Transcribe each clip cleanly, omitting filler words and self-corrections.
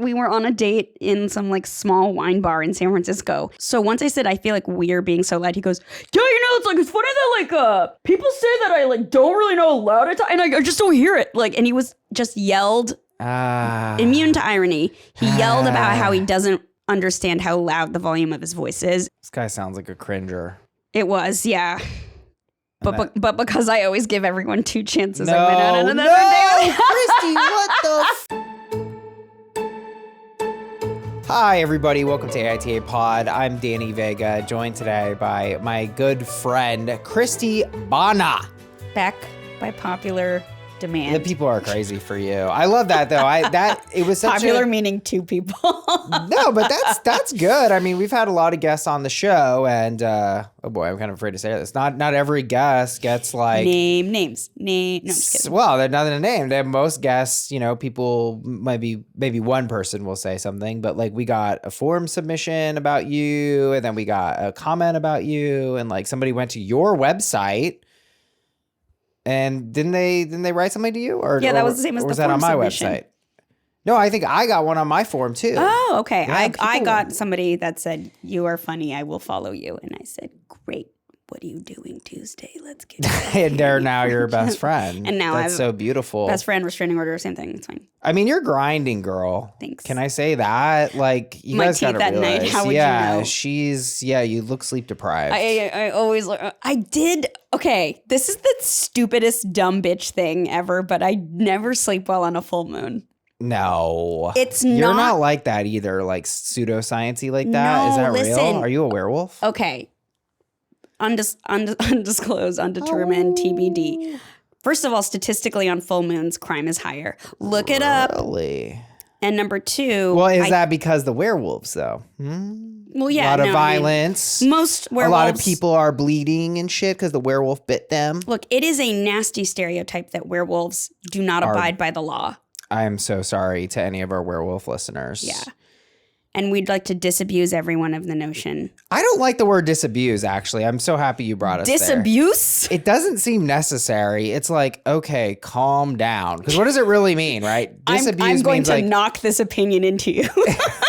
we were on a date in some like small wine bar in San Francisco. So once I said, I feel like we're being so loud, he goes, yeah, it's funny that like people say that I like don't really know how loud I talk and I just don't hear it. Like, and he was just yelled, immune to irony. He yelled about how he doesn't understand how loud the volume of his voice is. This guy sounds like a cringer. It was, yeah. But because I always give everyone 2 chances, I went out another day. Christie, what the Hi, everybody. Welcome to AITA Pod. I'm Danny Vega, joined today by my good friend, Christie Bahna. Back by popular demand. The people are crazy for you. I love that, though. It was such popular meaning 2 people. No, but that's good. I mean, we've had a lot of guests on the show, and oh boy, I'm kind of afraid to say this. Not every guest gets like names. No, I'm just kidding. Well, they're nothing to name. Most guests, people maybe one person will say something, but like we got a form submission about you, and then we got a comment about you, and like somebody went to your website. And didn't they write something to you? Yeah, that was the same as the form submission. Or was that on my website? No, I think I got one on my form too. Oh, okay. Yeah, I got somebody that said, you are funny, I will follow you. And I said, great. What are you doing Tuesday? Let's get And there now you're best friend. And now that's so beautiful. Best friend, restraining order, same thing. It's fine. I mean, you're grinding, girl. Thanks. Can I say that? Like, you my guys gotta that realize. Night, how would you know? You look sleep deprived. I always look. I did. Okay, this is the stupidest dumb bitch thing ever, but I never sleep well on a full moon. No. It's You're not like that either, like pseudoscience-y like that. No, is that listen. real? Are you a werewolf? Okay. Undisclosed, undetermined, TBD. First of all, statistically on full moons, crime is higher. Look it up. Really? And number 2. Well, is that because the werewolves, though? Well, yeah. A lot of violence. Most werewolves. A lot of people are bleeding and shit because the werewolf bit them. Look, it is a nasty stereotype that werewolves do not abide by the law. I am so sorry to any of our werewolf listeners. Yeah. And we'd like to disabuse everyone of the notion. I don't like the word disabuse, actually. I'm so happy you brought us Disabuse? There. It doesn't seem necessary. It's like, okay, calm down. Because what does it really mean, right? Disabuse I'm going to knock this opinion into you.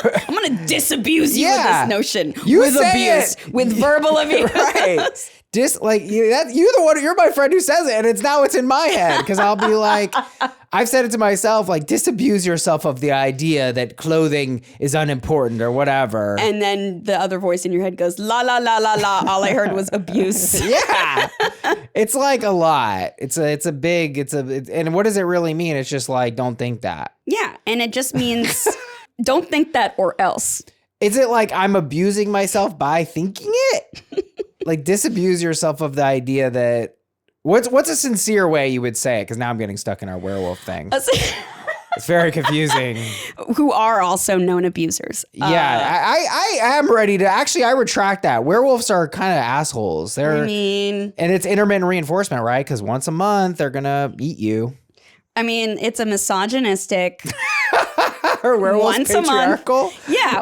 I'm going to disabuse you with this notion. With abuse. With verbal abuse. Right. You're the one. You're my friend who says it, and it's now it's in my head because I'll be like, I've said it to myself, like disabuse yourself of the idea that clothing is unimportant or whatever. And then the other voice in your head goes la la la la la. All I heard was abuse. Yeah, it's like a lot. And what does it really mean? It's just like don't think that. Yeah, and it just means don't think that or else. Is it like I'm abusing myself by thinking it? Like disabuse yourself of the idea that what's a sincere way you would say it? Because now I'm getting stuck in our werewolf thing. It's very confusing. Who are also known abusers. Yeah, I am ready to I retract that. Werewolves are kind of assholes. And it's intermittent reinforcement, right? Because once a month they're gonna eat you. I mean, it's a misogynistic. Or werewolves patriarchal?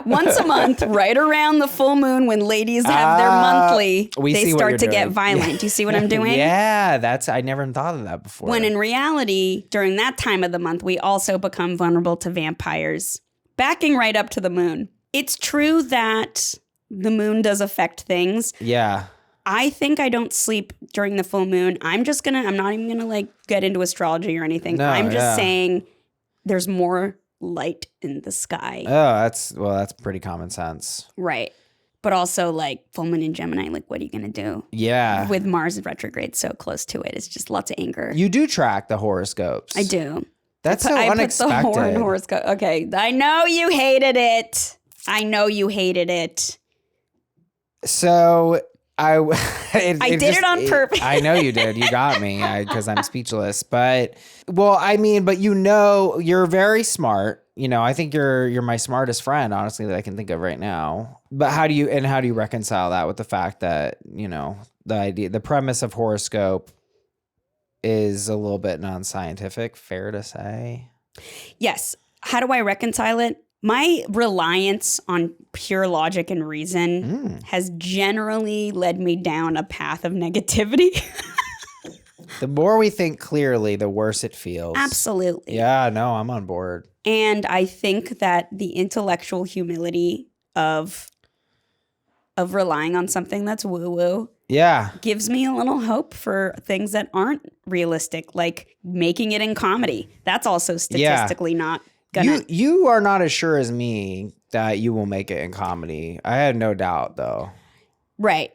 Once a month, right around the full moon when ladies have their monthly, they start to get violent. Do you see what I'm doing? Yeah, I never thought of that before. When in reality, during that time of the month, we also become vulnerable to vampires. Backing right up to the moon. It's true that the moon does affect things. Yeah. I think I don't sleep during the full moon. I'm not even gonna like get into astrology or anything. No, I'm just saying there's more light in the sky. Oh, that's pretty common sense. Right. But also like full moon in Gemini, like what are you going to do? Yeah. With Mars in retrograde so close to it. It's just lots of anger. You do track the horoscopes. I do. That's so unexpected. I put the horoscope. Okay. I know you hated it. So I did it on purpose. I know you did. You got me because I'm speechless. But you're very smart. I think you're my smartest friend, honestly, that I can think of right now. But how do you reconcile that with the fact that, the premise of horoscope is a little bit non-scientific, fair to say? Yes. How do I reconcile it? My reliance on pure logic and reason has generally led me down a path of negativity. The more we think clearly, the worse it feels. Absolutely. Yeah, no, I'm on board. And I think that the intellectual humility of relying on something that's woo-woo gives me a little hope for things that aren't realistic, like making it in comedy. That's also statistically not gonna... You are not as sure as me that you will make it in comedy. I had no doubt, though. Right.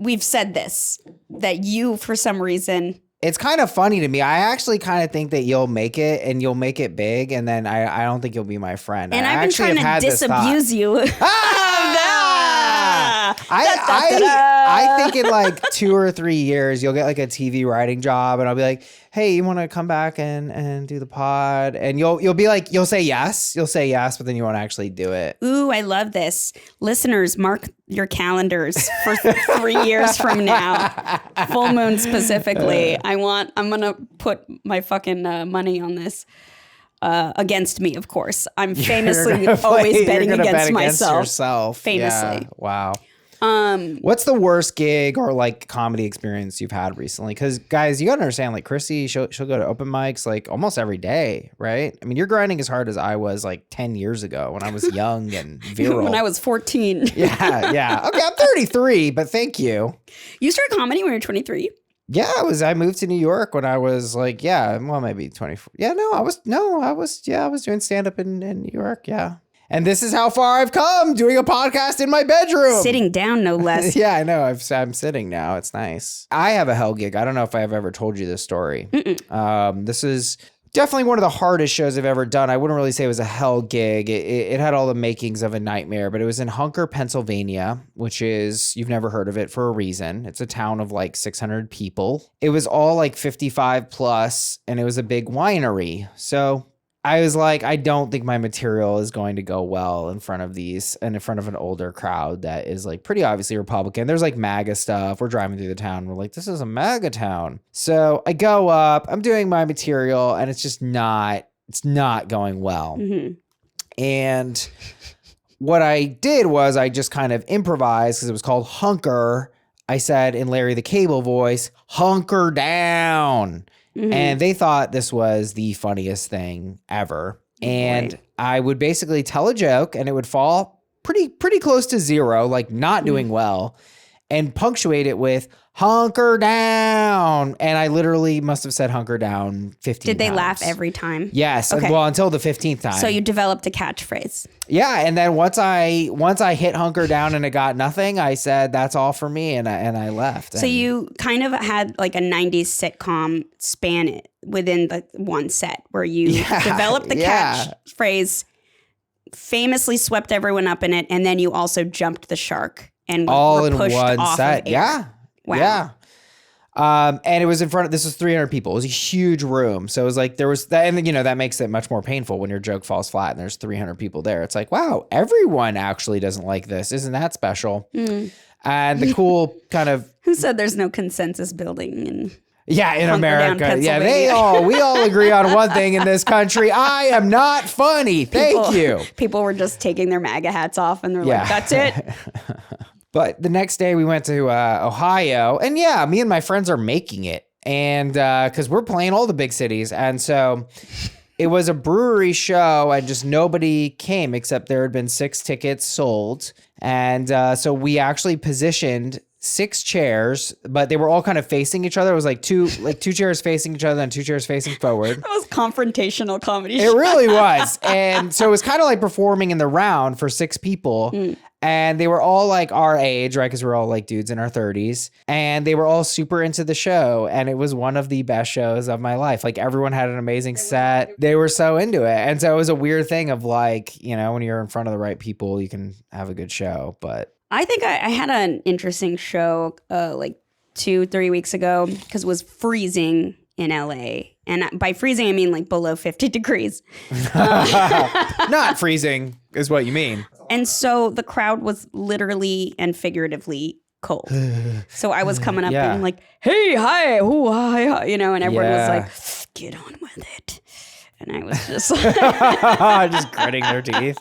We've said this, that you, for some reason... It's kind of funny to me. I actually kind of think that you'll make it and you'll make it big, and then I don't think you'll be my friend. And I've been trying to disabuse you. I think in like 2 or 3 years, you'll get like a TV writing job, and I'll be like, hey, you want to come back and do the pod? And you'll be like, you'll say yes, but then you won't actually do it. Ooh, I love this. Listeners, mark your calendars for 3 years from now. Full moon specifically. I'm going to put my fucking money on this. Against me, of course. I'm famously always betting against myself. Yourself. Famously. Yeah. Wow. What's the worst gig or like comedy experience you've had recently? Because guys, you gotta understand, like Christie, she'll go to open mics like almost every day, right? I mean, you're grinding as hard as I was like 10 years ago when I was young and virile. When I was 14. Yeah. Okay, I'm 33, but thank you. You started comedy when you were 23? Yeah, I moved to New York when I was like, maybe 24. I was doing stand up in New York. Yeah. And this is how far I've come, doing a podcast in my bedroom. Sitting down, no less. Yeah, I know. I'm sitting now. It's nice. I have a hell gig. I don't know if I've ever told you this story. This is definitely one of the hardest shows I've ever done. I wouldn't really say it was a hell gig. It had all the makings of a nightmare, but it was in Hunker, Pennsylvania, which is, you've never heard of it for a reason. It's a town of like 600 people. It was all like 55 plus, and it was a big winery. So I was like, I don't think my material is going to go well in front of these and in front of an older crowd that is like pretty obviously Republican. There's like MAGA stuff. We're driving through the town. We're like, this is a MAGA town. So I go up, I'm doing my material, and it's not going well. Mm-hmm. And what I did was I just kind of improvised because it was called Hunker. I said in Larry the Cable voice, hunker down. Mm-hmm. And they thought this was the funniest thing ever. And I would basically tell a joke and it would fall pretty close to zero, like not doing well, and punctuate it with hunker down. And I literally must have said hunker down 15 Did they times. Laugh every time? Yes. Okay. Well, until the 15th time. So you developed a catchphrase. Yeah. And then once I hit hunker down and it got nothing, I said, that's all for me. And I left. So you kind of had like a 90s sitcom span it within the one set where you developed the catchphrase, famously swept everyone up in it, and then you also jumped the shark and all were in pushed one off set. Of air. Yeah. Wow. Yeah. And it was in front of, this was 300 people. It was a huge room. So it was like, there was that, and that makes it much more painful when your joke falls flat and there's 300 people there. It's like, wow, everyone actually doesn't like this. Isn't that special? Mm. And the cool kind of, who said there's no consensus building in America. Yeah, we all agree on one thing in this country. I am not funny. Thank you. People were just taking their MAGA hats off and they're like, that's it. But the next day we went to Ohio, and me and my friends are making it. And because we're playing all the big cities. And so it was a brewery show and just nobody came except there had been 6 tickets sold. And so we actually positioned 6 chairs, but they were all kind of facing each other. It was like two chairs facing each other and 2 chairs facing forward. That was confrontational comedy. It really was. And so it was kind of like performing in the round for 6 people. Mm. And they were all like our age, right? Because we're all like dudes in our 30s. And they were all super into the show. And it was one of the best shows of my life. Like everyone had an amazing set. They were so into it. And so it was a weird thing of like, when you're in front of the right people, you can have a good show. But I think I had an interesting show like 2-3 weeks ago because it was freezing in LA. And by freezing, I mean like below 50 degrees. Not freezing is what you mean. And so the crowd was literally and figuratively cold. So I was coming up and like, hey, hi, ooh, hi, and everyone was like, get on with it. And I was just just gritting their teeth.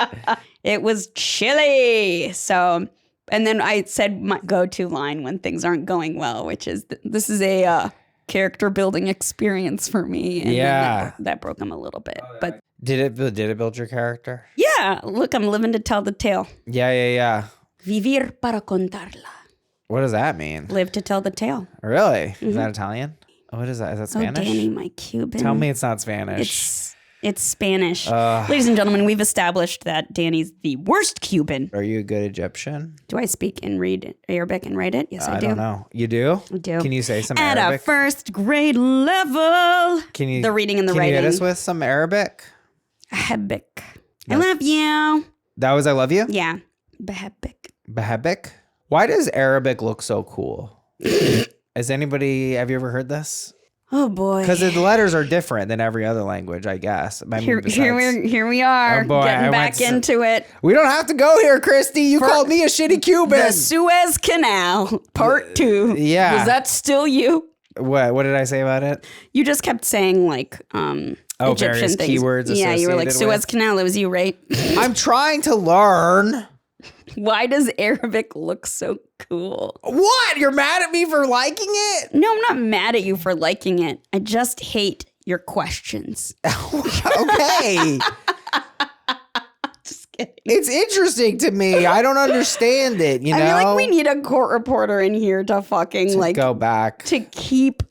It was chilly. So, and then I said my go-to line when things aren't going well, which is, this is a character building experience for me. And then that broke him a little bit. But Did it build your character? yeah, look, I'm living to tell the tale. Yeah. Vivir para contarla. What does that mean? Live to tell the tale. Really? Is that Italian? What is that? Is that Spanish? Oh, Danny, my Cuban. Tell me it's not Spanish. It's Spanish. Ladies and gentlemen, we've established that Danny's the worst Cuban. Are you a good Egyptian? Do I speak and read Arabic and write it? Yes, I do. I don't know. You do? I do. Can you say some At Arabic? a first grade level. Can you? The reading and the can writing. Can you hit us with some Arabic? Behebik. I love you. That was I love you? Yeah. Behebik. Behebik? Why does Arabic look so cool? Have you ever heard this? Oh boy. Because the letters are different than every other language, I guess. I mean, here we are, oh boy, getting back into it. We don't have to go here, Christy. You called me a shitty Cuban. The Suez Canal, part 2. Yeah. Was that still you? What did I say about it? You just kept saying like Egyptian various things. keywords. Yeah, you were like associated Suez Canal. It was you, right? I'm trying to learn. Why does Arabic look so cool? What? You're mad at me for liking it? No, I'm not mad at you for liking it. I just hate your questions. Okay. Just kidding. It's interesting to me. I don't understand it, you know? I feel like we need a court reporter in here to fucking go back. To keep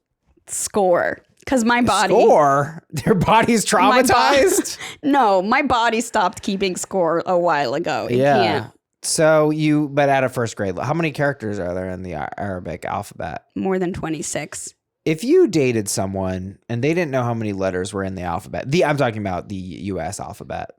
score. Because my body... Score? Your body's traumatized? No, my body stopped keeping score a while ago. It can't. So but at a first grade, how many characters are there in the Arabic alphabet? More than 26. If you dated someone and they didn't know how many letters were in the alphabet, I'm talking about the U.S. alphabet.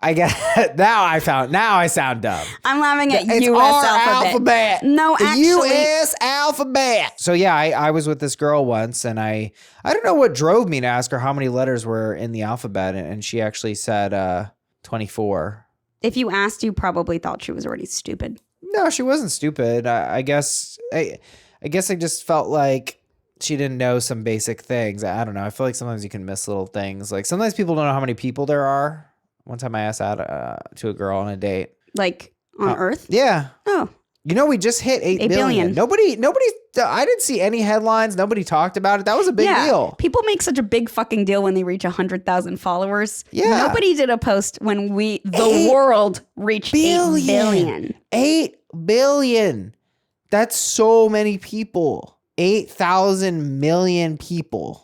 I get now I sound dumb. I'm laughing at it's U.S. our alphabet. No, the actually, U.S. alphabet. So yeah, I was with this girl once, and I don't know what drove me to ask her how many letters were in the alphabet, and she actually said 24. If you asked, you probably thought she was already stupid. No, she wasn't stupid. I guess I just felt like she didn't know some basic things. I don't know. I feel like sometimes you can miss little things. Like sometimes people don't know how many people there are. One time I asked out to a girl on a date. Like on Earth? Yeah. Oh. You know, we just hit 8 billion. Nobody, I didn't see any headlines. Nobody talked about it. That was a big deal. People make such a big fucking deal when they reach 100,000 followers. Yeah. Nobody did a post when the world reached 8 billion. 8 billion. That's so many people. 8,000 million people.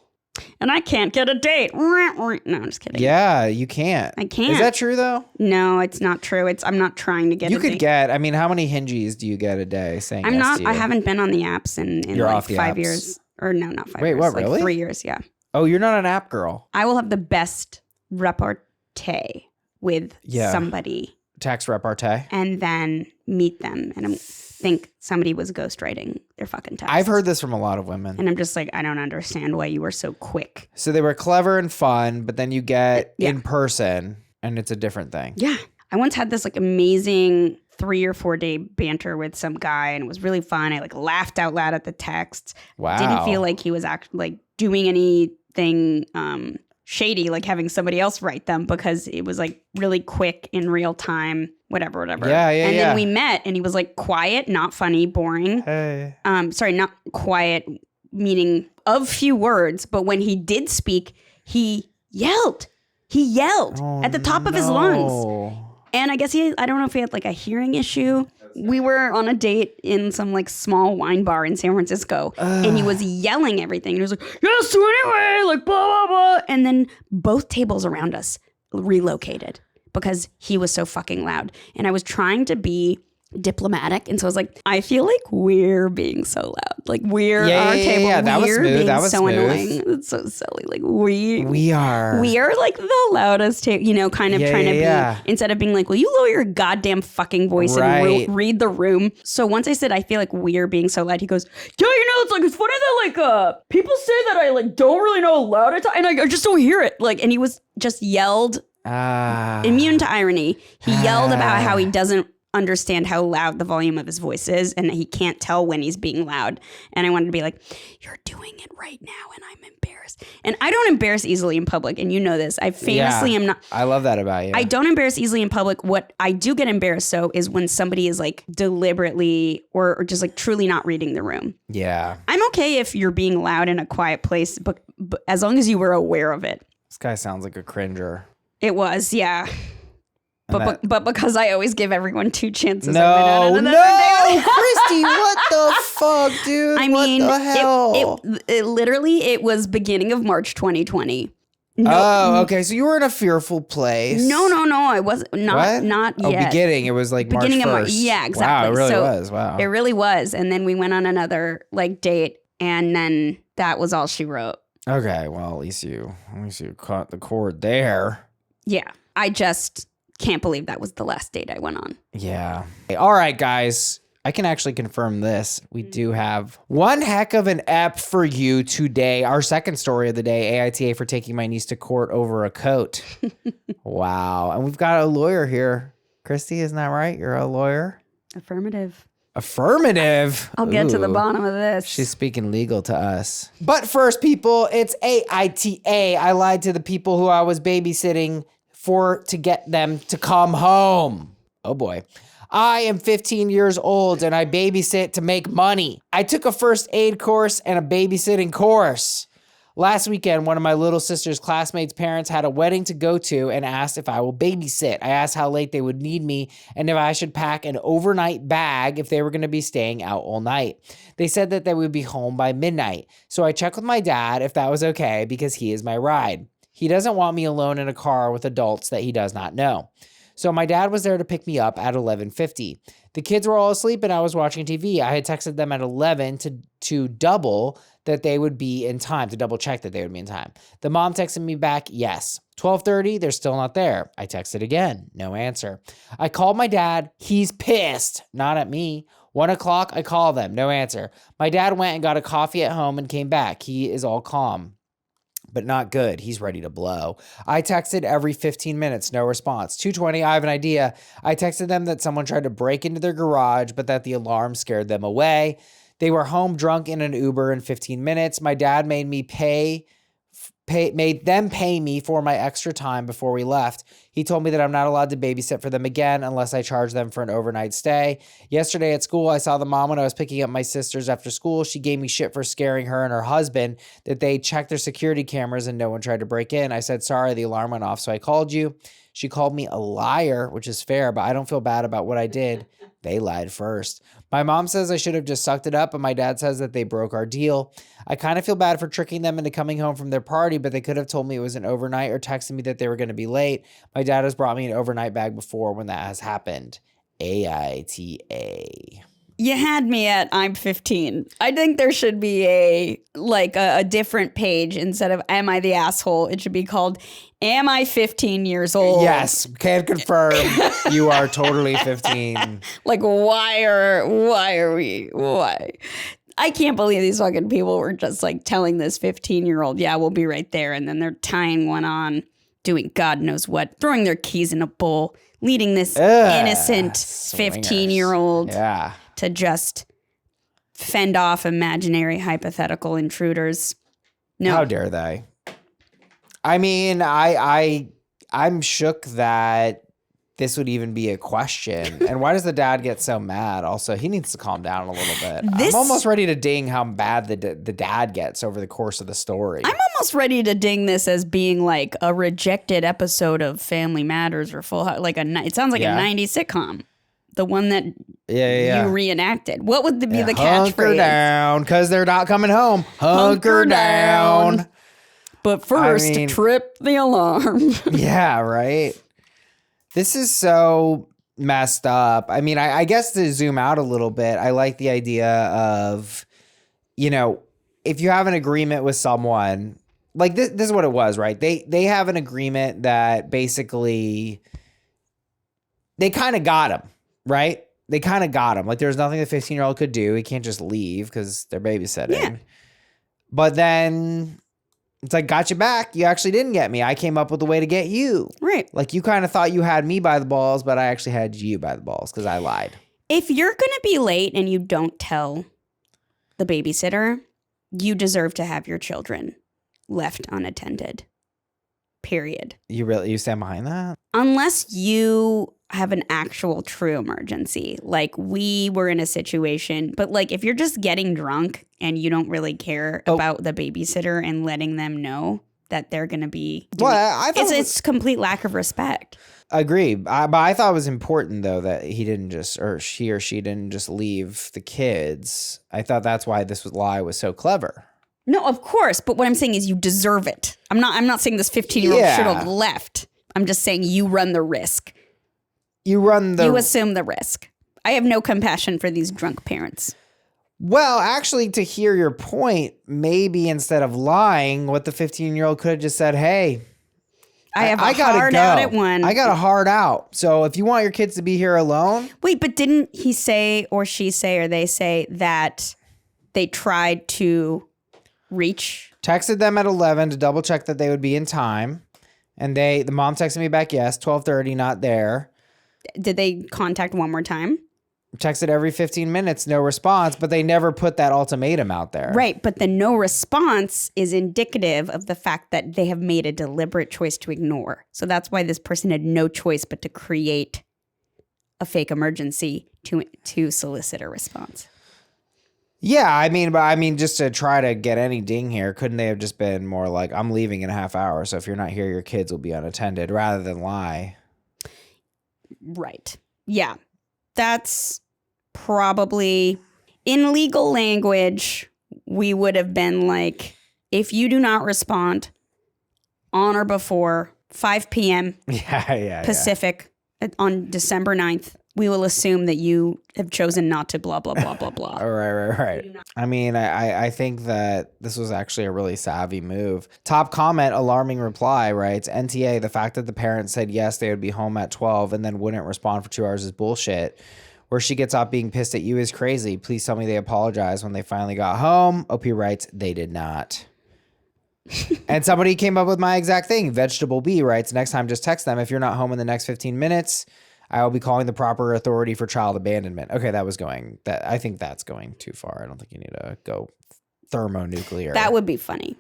And I can't get a date. No, I'm just kidding. Yeah, you can't. I can't. Is that true though? No, it's not true. I'm not trying to get you a could date. get, I mean, how many hingies do you get a day saying I'm yes not, to you? I haven't been on the apps in You're like off the 5 apps. years. Or no, not 5 years. Wait, what, like really? 3 years, yeah. Oh, you're not an app girl. I will have the best repartee with somebody. Text repartee. And then meet them. And I think somebody was ghostwriting their fucking text. I've heard this from a lot of women. And I'm just like, I don't understand why you were so quick. So they were clever and fun, but then you get in person and it's a different thing. Yeah. I once had this like amazing 3 or 4 day banter with some guy and it was really fun. I like laughed out loud at the text. Wow. Didn't feel like he was actually like doing anything shady, like having somebody else write them because it was like really quick in real time, whatever. Yeah. And then we met and he was like quiet, not funny, boring. Hey. Sorry, not quiet, meaning of few words. But when he did speak, he yelled. He yelled at the top of his lungs. And I guess I don't know if he had like a hearing issue. We were on a date in some like small wine bar in San Francisco and he was yelling everything. He was like, yes, so anyway, like blah, blah, blah. And then both tables around us relocated because he was so fucking loud. And I was trying to be diplomatic. And so I was like, I feel like we're being so loud. Like our table, that was we're smooth. being That was so smooth. annoying. It's so silly. Like we are like the loudest table, kind of trying to be, instead of being like, will you lower your goddamn fucking voice and read the room? So once I said, I feel like we're being so loud, he goes, yeah, it's funny that like, people say that I like don't really know how loud I talk and I just don't hear it. Like, and he was just yelled, immune to irony. He yelled about how he doesn't understand how loud the volume of his voice is and he can't tell when he's being loud. And I wanted to be like, you're doing it right now and I'm embarrassed. And I don't embarrass easily in public. And you know this. I famously am not. I love that about you. I don't embarrass easily in public. What I do get embarrassed so is when somebody is like deliberately or just like truly not reading the room. Yeah. I'm okay if you're being loud in a quiet place, but as long as you were aware of it. This guy sounds like a cringer. It was, yeah. And But because I always give everyone 2 chances. No, Christie, what the fuck, dude? I mean, what the hell? It literally, it was beginning of March 2020. Oh, okay. So you were in a fearful place. No. I wasn't. Not yet. Beginning. It was like beginning March 1st. of March. Yeah, exactly. Wow, it really was. Wow. It really was. And then we went on another like date, and then that was all she wrote. Okay, well, at least you caught the cord there. Yeah, I just can't believe that was the last date I went on. Yeah. All right, guys. I can actually confirm this. We do have one heck of an ep for you today. Our second story of the day, AITA for taking my niece to court over a coat. Wow. And we've got a lawyer here. Christie, isn't that right? You're a lawyer? Affirmative. I'll get to the bottom of this. She's speaking legal to us. But first, people, it's AITA. I lied to the people who I was babysitting to get them to come home. Oh boy. I am 15 years old and I babysit to make money. I took a first aid course and a babysitting course. Last weekend, one of my little sister's classmates' parents had a wedding to go to and asked if I will babysit. I asked how late they would need me and if I should pack an overnight bag if they were going to be staying out all night. They said that they would be home by midnight. So I checked with my dad if that was okay because he is my ride. He doesn't want me alone in a car with adults that he does not know. So my dad was there to pick me up at 11:50. The kids were all asleep and I was watching TV. I had texted them at 11 to double that they would be in time, to double check that they would be in time. The mom texted me back, yes. 12:30, they're still not there. I texted again, no answer. I called my dad. He's pissed, not at me. 1 o'clock, I call them, no answer. My dad went and got a coffee at home and came back. He is all calm. But not good. He's ready to blow. I texted every 15 minutes, no response. 2:20, I have an idea. I texted them that someone tried to break into their garage, but that the alarm scared them away. They were home drunk in an Uber in 15 minutes. My dad made them pay me for my extra time before we left. He told me that I'm not allowed to babysit for them again unless I charge them for an overnight stay. Yesterday at school, I saw the mom when I was picking up my sisters after school. She gave me shit for scaring her and her husband, that they checked their security cameras and no one tried to break in. I said, sorry, the alarm went off, so I called you. She called me a liar, which is fair, but I don't feel bad about what I did. They lied first. My mom says I should have just sucked it up, and my dad says that they broke our deal. I kind of feel bad for tricking them into coming home from their party, but they could have told me it was an overnight or texted me that they were going to be late. My dad has brought me an overnight bag before when that has happened. AITA. You had me at I'm 15. I think there should be a different page instead of Am I the asshole? It should be called Am I 15 years old? Yes, can confirm you are totally 15. Like why? I can't believe these fucking people were just like telling this 15-year-old, yeah, we'll be right there. And then they're tying one on, doing God knows what, throwing their keys in a bowl, leading this innocent 15-year-old to just fend off imaginary hypothetical intruders. No. How dare they? I mean, I'm shook that this would even be a question. And why does the dad get so mad? Also, he needs to calm down a little bit. I'm almost ready to ding how bad the dad gets over the course of the story. I'm almost ready to ding this as being like a rejected episode of Family Matters or Full House. It sounds like a 90s sitcom. The one that you reenacted. What would be the catchphrase? Hunker down, because they're not coming home. Hunker down. But first, trip the alarm. Yeah, right? This is so messed up. I mean, I guess to zoom out a little bit, I like the idea of, if you have an agreement with someone, like this is what it was, right? They have an agreement that basically they kind of got him, right? They kind of got him. Like there's nothing the 15-year-old could do. He can't just leave because they're babysitting. Yeah. But then it's like, got you back. You actually didn't get me. I came up with a way to get you. Right. Like you kind of thought you had me by the balls, but I actually had you by the balls because I lied. If you're going to be late and you don't tell the babysitter, you deserve to have your children left unattended. Period. You stand behind that? Unless you have an actual true emergency. Like we were in a situation, but like if you're just getting drunk and you don't really care about the babysitter and letting them know that they're going to be doing, I thought it's complete lack of respect. Agree. But I thought it was important, though, that he didn't just, or she didn't just leave the kids. I thought that's why this lie was so clever. No, of course. But what I'm saying is you deserve it. I'm not saying this 15-year-old should have left. I'm just saying you run the risk. You assume the risk. I have no compassion for these drunk parents. Well, actually, to hear your point, maybe instead of lying, what the 15-year-old could have just said, hey, I gotta hard go. out at one. I got a hard out. So if you want your kids to be here alone. Wait, but didn't he say or she say or they say that they tried to reach? Texted them at 11 to double check that they would be in time. And the mom texted me back, yes, 12:30, not there. Did they contact one more time? Texted every 15 minutes, no response, but they never put that ultimatum out there. Right, but the no response is indicative of the fact that they have made a deliberate choice to ignore. So that's why this person had no choice but to create a fake emergency to solicit a response. Yeah, I mean, just to try to get any ding here, couldn't they have just been more like, I'm leaving in a half hour, so if you're not here, your kids will be unattended, rather than lie? Right. Yeah. That's probably, in legal language, we would have been like, if you do not respond on or before 5 p.m. Pacific on December 9th, we will assume that you have chosen not to blah, blah, blah, blah, blah. Right. I mean, I think that this was actually a really savvy move. Top comment, alarming reply, writes, NTA, the fact that the parents said yes, they would be home at 12 and then wouldn't respond for 2 hours is bullshit. Where she gets off being pissed at you is crazy. Please tell me they apologized when they finally got home. OP writes, they did not. And somebody came up with my exact thing. Vegetable B writes, next time just text them. If you're not home in the next 15 minutes, I will be calling the proper authority for child abandonment. Okay, I think that's going too far. I don't think you need to go thermonuclear. That would be funny.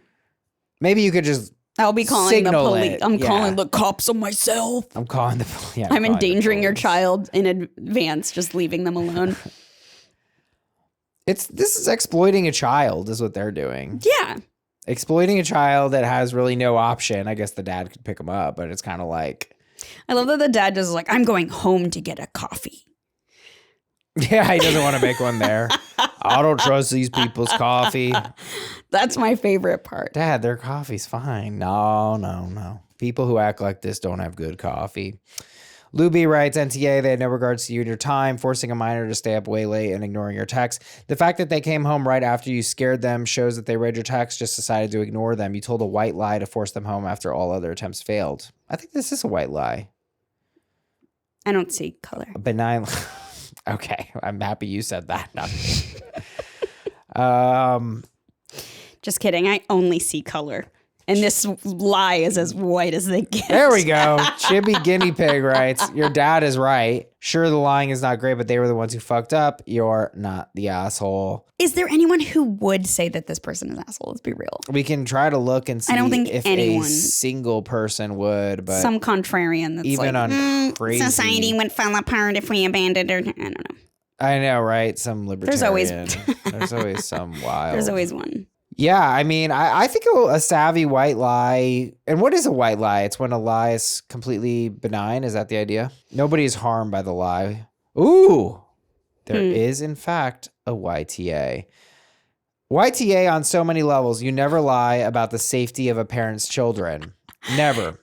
Maybe you could just I'll be calling the police. I'm calling the cops on myself. I'm calling the police. Yeah, I'm endangering your child in advance, just leaving them alone. This is exploiting a child is what they're doing. Yeah. Exploiting a child that has really no option. I guess the dad could pick him up, but it's kind of like. I love that the dad just like, I'm going home to get a coffee. Yeah, he doesn't want to make one there. I don't trust these people's coffee. That's my favorite part. Dad, their coffee's fine. No. People who act like this don't have good coffee. Luby writes, NTA, they had no regards to you and your time, forcing a minor to stay up way late and ignoring your text. The fact that they came home right after you scared them shows that they read your text, just decided to ignore them. You told a white lie to force them home after all other attempts failed. I think this is a white lie. I don't see color. A benign. Okay, I'm happy you said that. Just kidding. I only see color. And this lie is as white as they get. There we go. Chibi Guinea Pig writes, your dad is right. Sure, the lying is not great, but they were the ones who fucked up. You're not the asshole. Is there anyone who would say that this person is an asshole? Let's be real. We can try to look and see if anyone, a single person would, but some contrarian that's even like, on crazy. Society would fall apart if we abandoned her. I don't know. I know, right? Some libertarian. There's always some wild. There's always one. Yeah, I mean, I think a savvy white lie, and what is a white lie? It's when a lie is completely benign. Is that the idea? Nobody is harmed by the lie. Ooh, there is, in fact, a YTA. YTA on so many levels. You never lie about the safety of a parent's children. Never.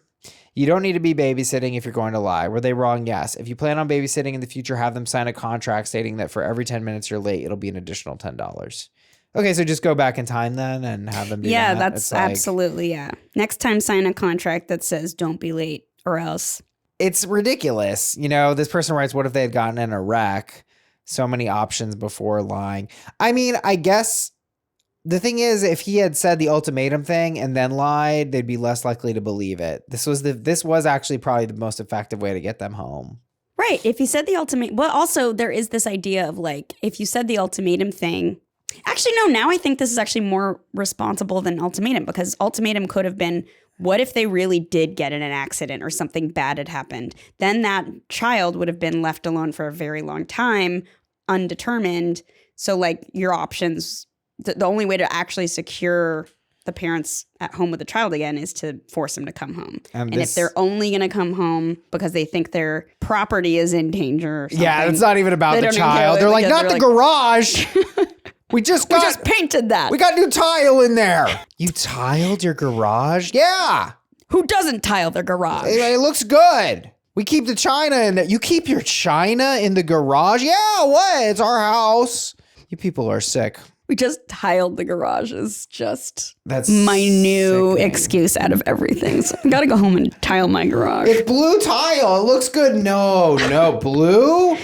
You don't need to be babysitting if you're going to lie. Were they wrong? Yes. If you plan on babysitting in the future, have them sign a contract stating that for every 10 minutes you're late, it'll be an additional $10. Okay, so just go back in time then and have them do that. Yeah, that's absolutely, yeah. Next time, sign a contract that says don't be late or else. It's ridiculous. You know, this person writes, what if they had gotten in a wreck? So many options before lying. I mean, I guess the thing is, if he had said the ultimatum thing and then lied, they'd be less likely to believe it. This was actually probably the most effective way to get them home. Right. If he said the ultimatum, but also there is this idea of like, if you said the ultimatum thing. Actually, no, now I think this is actually more responsible than ultimatum, because ultimatum could have been, What if they really did get in an accident or something bad had happened? Then that child would have been left alone for a very long time, undetermined. So like your options, the only way to actually secure the parents at home with the child again is to force them to come home. And if they're only going to come home because they think their property is in danger or something. Yeah, it's not even about the child. They're like, not the garage. We just painted that. We got new tile in there. You tiled your garage? Yeah. Who doesn't tile their garage? It looks good. We keep the china in there. You keep your china in the garage? Yeah, what? It's our house. You people are sick. We just tiled the garage is just That's my new sickening. excuse out of everything. So I gotta go home and tile my garage. It's blue tile. It looks good. No, blue?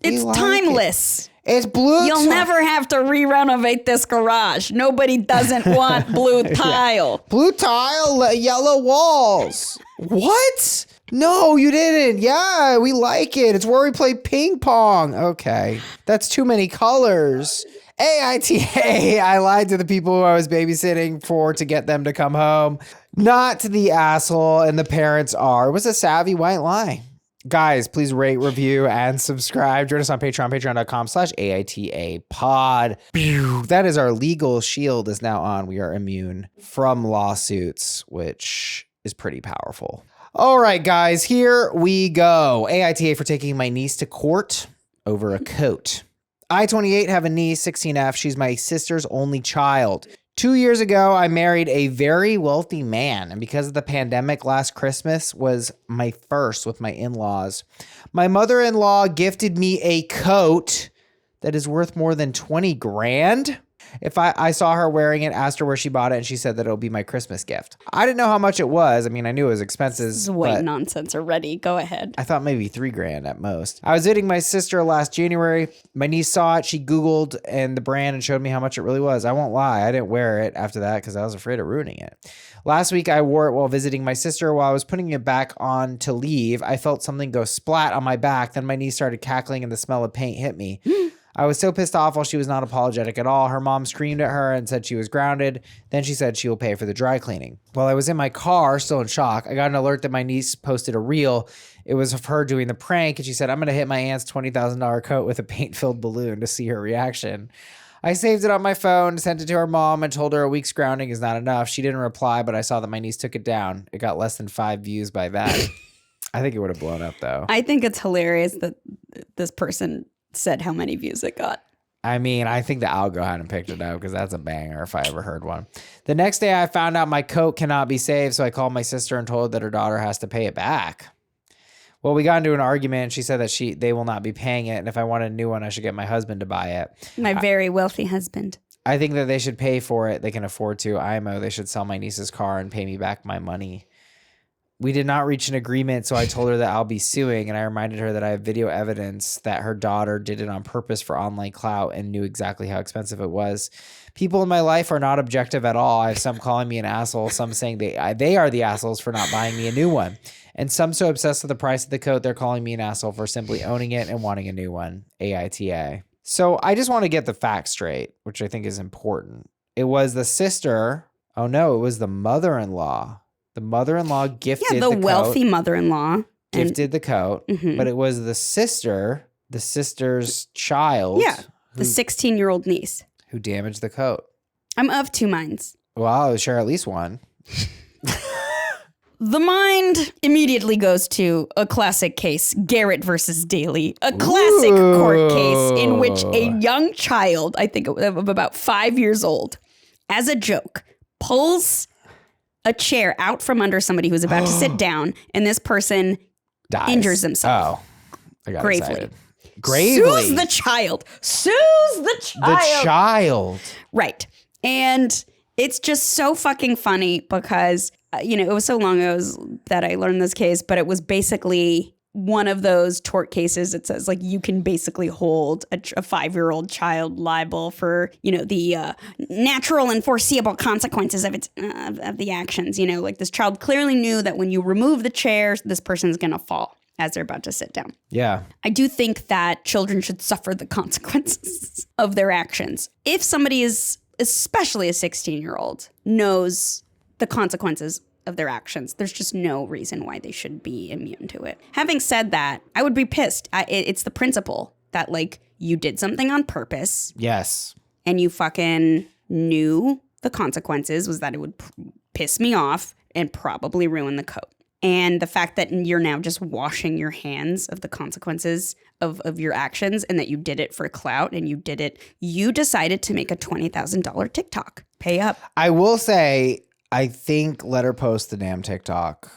It's timeless. It's blue You'll never have to re-renovate this garage. Nobody doesn't want blue tile. Blue tile, yellow walls. What? No, you didn't. Yeah, we like it. It's where we play ping pong. Okay. That's too many colors. AITA, I lied to the people who I was babysitting for to get them to come home. Not to the asshole, and the parents are. It was a savvy white lie. Guys, please rate, review, and subscribe. Join us on Patreon, patreon.com/AITA pod. That is our legal shield is now on. We are immune from lawsuits, which is pretty powerful. All right, guys, here we go. AITA for taking my niece to court over a coat. I, 28, have a niece, 16F. She's my sister's only child. 2 years ago, I married a very wealthy man, and because of the pandemic, last Christmas was my first with my in-laws. My mother-in-law gifted me a coat that is worth more than 20 grand. If I saw her wearing it, asked her where she bought it, and she said that it'll be my Christmas gift. I didn't know how much it was. I mean, I knew it was expensive. This is white nonsense already. Go ahead. I thought maybe 3 grand at most. I was visiting my sister last January. My niece saw it. She Googled and the brand and showed me how much it really was. I won't lie. I didn't wear it after that because I was afraid of ruining it. Last week, I wore it while visiting my sister. While I was putting it back on to leave, I felt something go splat on my back. Then my niece started cackling and the smell of paint hit me. I was so pissed off while she was not apologetic at all. Her mom screamed at her and said she was grounded. Then she said she will pay for the dry cleaning. While I was in my car, still in shock, I got an alert that my niece posted a reel. It was of her doing the prank, and she said, I'm going to hit my aunt's $20,000 coat with a paint-filled balloon to see her reaction. I saved it on my phone, sent it to her mom, and told her a week's grounding is not enough. She didn't reply, but I saw that my niece took it down. It got less than 5 views by that. I think it would have blown up, though. I think it's hilarious that this person said how many views it got. I mean, I think the algo hadn't picked it up because that's a banger if I ever heard one. The next day I found out my coat cannot be saved, so I called my sister and told her that her daughter has to pay it back. Well, we got into an argument and she said that they will not be paying it, and if I want a new one, I should get my husband to buy it. My very wealthy husband. I think that they should pay for it. They can afford to. IMO, they should sell my niece's car and pay me back my money. We did not reach an agreement, so I told her that I'll be suing, and I reminded her that I have video evidence that her daughter did it on purpose for online clout and knew exactly how expensive it was. People in my life are not objective at all. I have some calling me an asshole, some saying they are the assholes for not buying me a new one, and some so obsessed with the price of the coat they're calling me an asshole for simply owning it and wanting a new one. AITA. So I just want to get the facts straight, which I think is important. It was the sister. Oh no, it was the mother-in-law. The mother-in-law gifted the wealthy coat, mother-in-law. gifted the coat, but it was the sister's child. Yeah, the 16-year-old niece. Who damaged the coat. I'm of two minds. Well, I'll share at least one. The mind immediately goes to a classic case, Garrett versus Daly. A classic court case in which a young child, I think of about 5 years old, as a joke, pulls a chair out from under somebody who's about to sit down, and this person dies. Injures himself. Oh, I got gravely. excited. Gravely. Sues the child. The child. Right. And it's just so fucking funny because, it was so long ago that I learned this case, but it was basically one of those tort cases. It says like you can basically hold a 5-year-old child liable for, the natural and foreseeable consequences of of the actions. Like this child clearly knew that when you remove the chair, this person's going to fall as they're about to sit down. Yeah. I do think that children should suffer the consequences of their actions. If somebody is, especially a 16-year-old, knows the consequences of their actions. There's just no reason why they should be immune to it. Having said that, I would be pissed. It's the principle that, like, you did something on purpose. Yes. And you fucking knew the consequences was that it would piss me off and probably ruin the coat. And the fact that you're now just washing your hands of the consequences of your actions and that you did it for clout and you decided to make a $20,000 TikTok. Pay up. I will say, I think let her post the damn TikTok.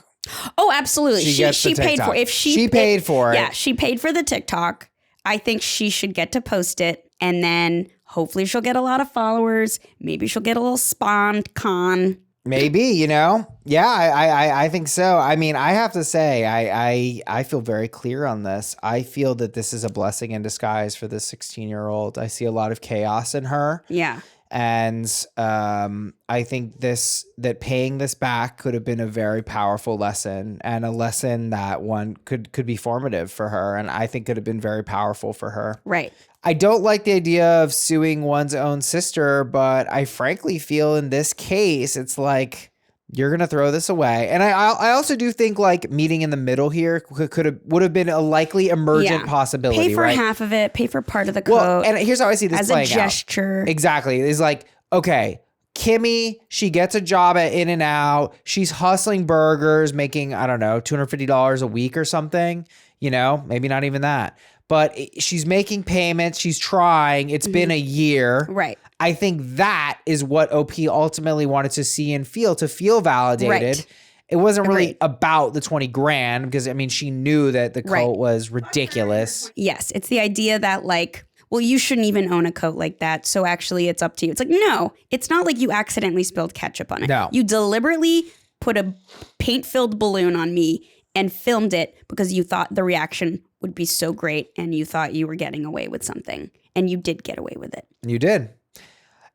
Oh, absolutely. She paid for it. If she paid for it. Yeah, she paid for the TikTok. I think she should get to post it, and then hopefully she'll get a lot of followers. Maybe she'll get a little spawned con. Maybe, you know? Yeah, I think so. I mean, I have to say, I feel very clear on this. I feel that this is a blessing in disguise for this 16-year-old. I see a lot of chaos in her. Yeah. And I think that paying this back could have been a very powerful lesson, and a lesson that one could be formative for her, and I think could have been very powerful for her. Right. I don't like the idea of suing one's own sister, but I frankly feel in this case, it's like you're going to throw this away. And I also do think like meeting in the middle here would have been a likely emergent possibility. Pay for half of it, pay for part of the coat. Well, and here's how I see this as playing a gesture. out. Exactly. It's like, okay, Kimmy, she gets a job at In-N-Out. She's hustling burgers, making, I don't know, $250 a week or something, you know, maybe not even that. But she's making payments. She's trying. It's been a year. Right. I think that is what OP ultimately wanted to see and feel, to feel validated. Right. It wasn't really about the 20 grand because, I mean, she knew that the coat was ridiculous. Yes. It's the idea that, like, well, you shouldn't even own a coat like that. So actually it's up to you. It's like, no, it's not like you accidentally spilled ketchup on it. No. You deliberately put a paint-filled balloon on me and filmed it because you thought the reaction would be so great and you thought you were getting away with something. And you did get away with it. You did.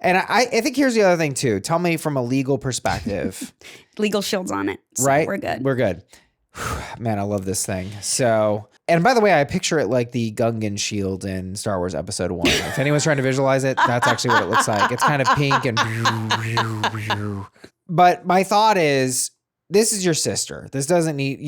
And I think here's the other thing too. Tell me from a legal perspective. Legal shield's on it. So right? We're good. We're good. Man, I love this thing. So, and by the way, I picture it like the Gungan shield in Star Wars Episode 1. If anyone's trying to visualize it, that's actually what it looks like. It's kind of pink and... But my thought is, this is your sister. This doesn't need...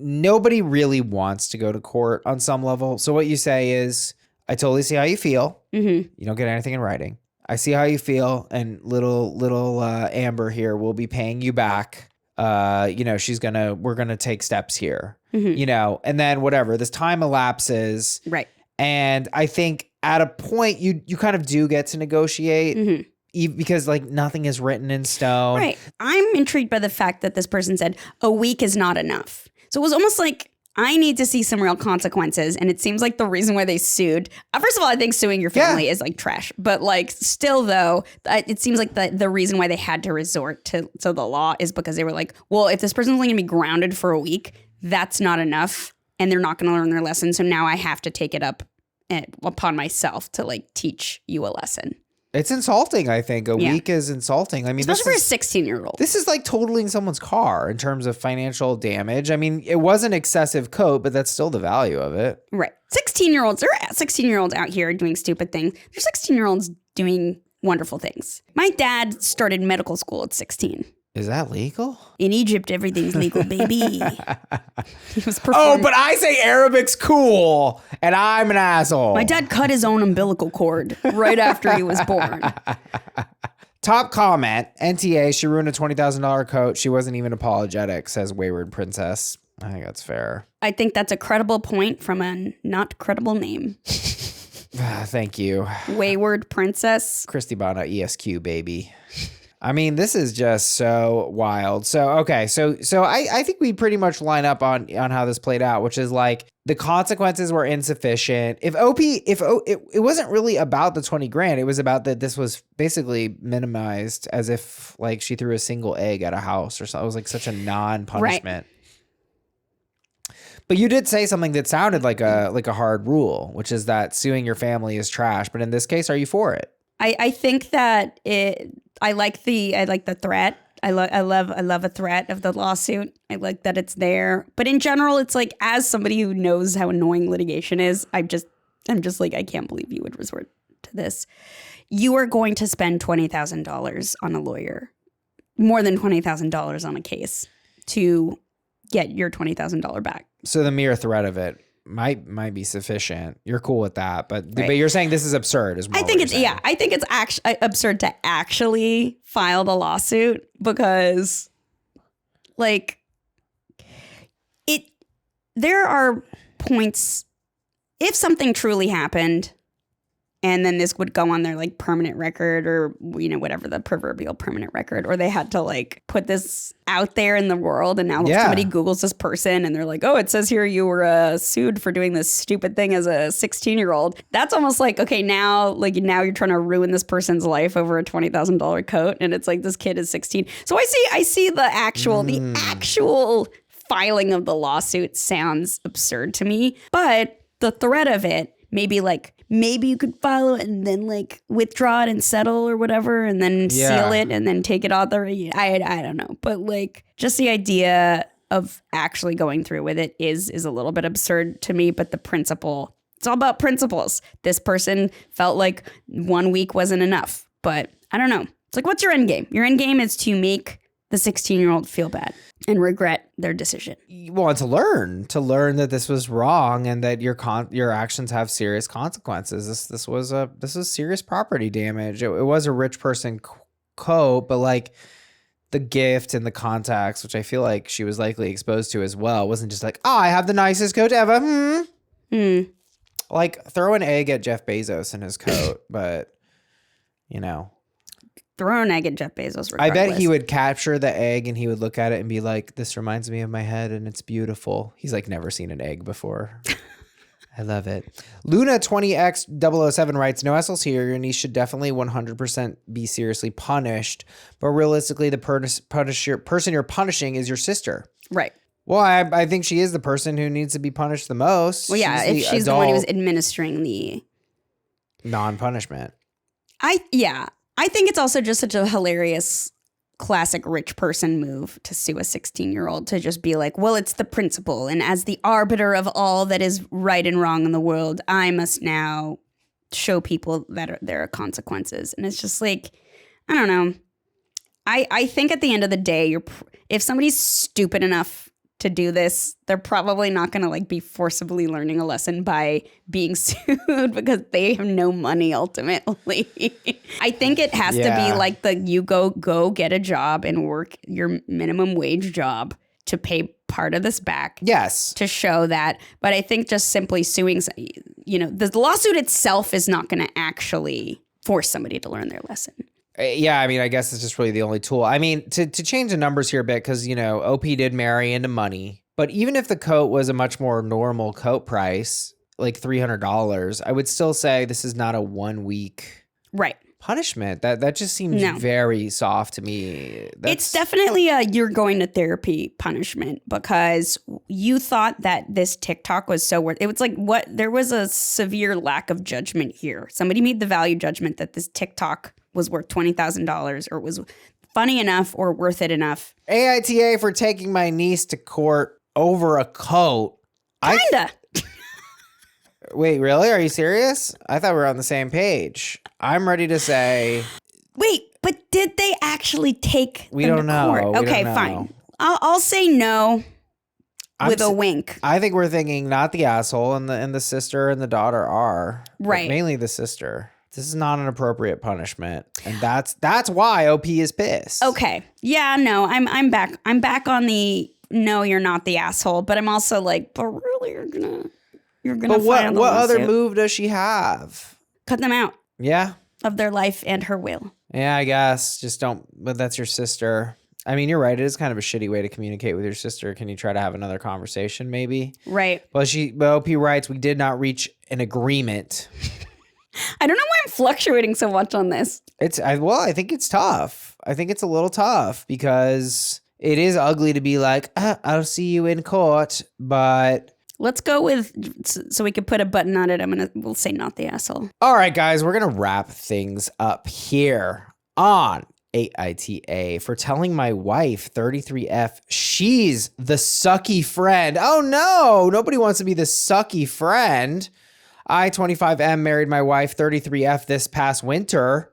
Nobody really wants to go to court on some level. So what you say is, I totally see how you feel. Mm-hmm. You don't get anything in writing. I see how you feel, and little Amber here will be paying you back. We're gonna take steps here. Mm-hmm. And then whatever, this time elapses. Right. And I think at a point you kind of do get to negotiate. Mm-hmm. Because like nothing is written in stone. Right. I'm intrigued by the fact that this person said a week is not enough. So it was almost like, I need to see some real consequences. And it seems like the reason why they sued. First of all, I think suing your family is like trash. But like still though, it seems like the reason why they had to resort to the law is because they were like, well, if this person's only going to be grounded for a week, that's not enough. And they're not going to learn their lesson. So now I have to take it up upon myself to like teach you a lesson. It's insulting, I think. A week is insulting. I mean, especially for a 16-year-old. This is like totaling someone's car in terms of financial damage. I mean, it was an excessive coat, but that's still the value of it. Right. 16-year-olds, there are 16-year-olds out here doing stupid things. There's 16-year-olds doing wonderful things. My dad started medical school at 16. Is that legal? In Egypt, everything's legal, baby. He was but I say Arabic's cool, and I'm an asshole. My dad cut his own umbilical cord right after he was born. Top comment, NTA, she ruined a $20,000 coat. She wasn't even apologetic, says Wayward Princess. I think that's fair. I think that's a credible point from a not credible name. Thank you. Wayward Princess. Christie Bahna, ESQ, baby. I mean, this is just so wild. So, okay. So I think we pretty much line up on how this played out, which is like the consequences were insufficient. It wasn't really about the 20 grand. It was about that this was basically minimized as if like she threw a single egg at a house or something. It was like such a non-punishment. Right. But you did say something that sounded like a hard rule, which is that suing your family is trash. But in this case, are you for it? I think that I like the threat. I love a threat of the lawsuit. I like that it's there. But in general, it's like, as somebody who knows how annoying litigation is, I'm just like, I can't believe you would resort to this. You are going to spend $20,000 on a lawyer. more than $20,000 on a case to get your $20,000 back. So the mere threat of it might be sufficient. You're cool with that, but Right. but you're saying this is absurd. I think it's I think it's actually absurd to actually file the lawsuit because, like, there are points if something truly happened. And then this would go on their like permanent record or, you know, whatever the proverbial permanent record, or they had to like put this out there in the world. And now somebody Googles this person and they're like, oh, it says here you were sued for doing this stupid thing as a 16-year-old. That's almost like, okay, now you're trying to ruin this person's life over a $20,000 coat. And it's like, this kid is 16. So I see the actual filing of the lawsuit sounds absurd to me. But the threat of it, maybe you could file it and then like withdraw it and settle or whatever and then seal it and then take it out there. I don't know. But like just the idea of actually going through with it is a little bit absurd to me. But the principle, it's all about principles. This person felt like 1 week wasn't enough. But I don't know. It's like, what's your end game? Your end game is to make the 16-year-old feel bad and regret their decision. Well, to learn that this was wrong and that your actions have serious consequences. This was serious property damage. It was a rich person coat, but like the gift and the contacts, which I feel like she was likely exposed to as well, wasn't just like, oh, I have the nicest coat ever. Like throw an egg at Jeff Bezos in his coat, but you know. Throw an egg at Jeff Bezos regardless. I bet he would capture the egg and he would look at it and be like, this reminds me of my head and it's beautiful. He's like never seen an egg before. I love it. Luna 20X007 writes, no assholes here. Your niece should definitely 100% be seriously punished. But realistically, the person you're punishing is your sister. Right. Well, I think she is the person who needs to be punished the most. Well, yeah, if she's the one who was administering the non-punishment. I think it's also just such a hilarious classic rich person move to sue a 16-year-old, to just be like, well, it's the principle. And as the arbiter of all that is right and wrong in the world, I must now show people that there are consequences. And it's just like, I don't know. I think at the end of the day, if somebody's stupid enough to do this, they're probably not going to like be forcibly learning a lesson by being sued because they have no money ultimately. I think it has to be like you go get a job and work your minimum wage job to pay part of this back. Yes. To show that. But I think just simply suing, you know, the lawsuit itself is not going to actually force somebody to learn their lesson. Yeah, I mean, I guess it's just really the only tool. I mean, to change the numbers here a bit, because, you know, OP did marry into money. But even if the coat was a much more normal coat price, like $300, I would still say this is not a 1 week punishment. That just seems very soft to me. It's definitely a you're going to therapy punishment, because you thought that this TikTok was so worth it. Was like there was a severe lack of judgment here. Somebody made the value judgment that this TikTok was worth $20,000 or was funny enough or worth it enough. AITA for taking my niece to court over a coat. Kinda. Wait, really? Are you serious? I thought we were on the same page. I'm ready to say. Wait, but did they actually take We don't know. Okay, fine. I'll say no with a wink. I think we're thinking not the asshole, and the sister and the daughter are. Right. Mainly the sister. This is not an appropriate punishment, and that's why OP is pissed. Okay. Yeah, no, I'm back. I'm back on the no, you're not the asshole, but I'm also like, but really you're gonna But what other move does she have? Cut them out. Yeah. Of their life and her will. Yeah, I guess. Just don't, but that's your sister. I mean, you're right. It is kind of a shitty way to communicate with your sister. Can you try to have another conversation maybe? Right. But OP writes, we did not reach an agreement. I don't know why I'm fluctuating so much on this. I think it's tough. I think it's a little tough because it is ugly to be like, I'll see you in court, but let's go with, so we can put a button on it. We'll say not the asshole. All right, guys, we're going to wrap things up here on AITA for telling my wife, 33F, she's the sucky friend. Oh no, nobody wants to be the sucky friend. I, 25M, married my wife, 33F, this past winter.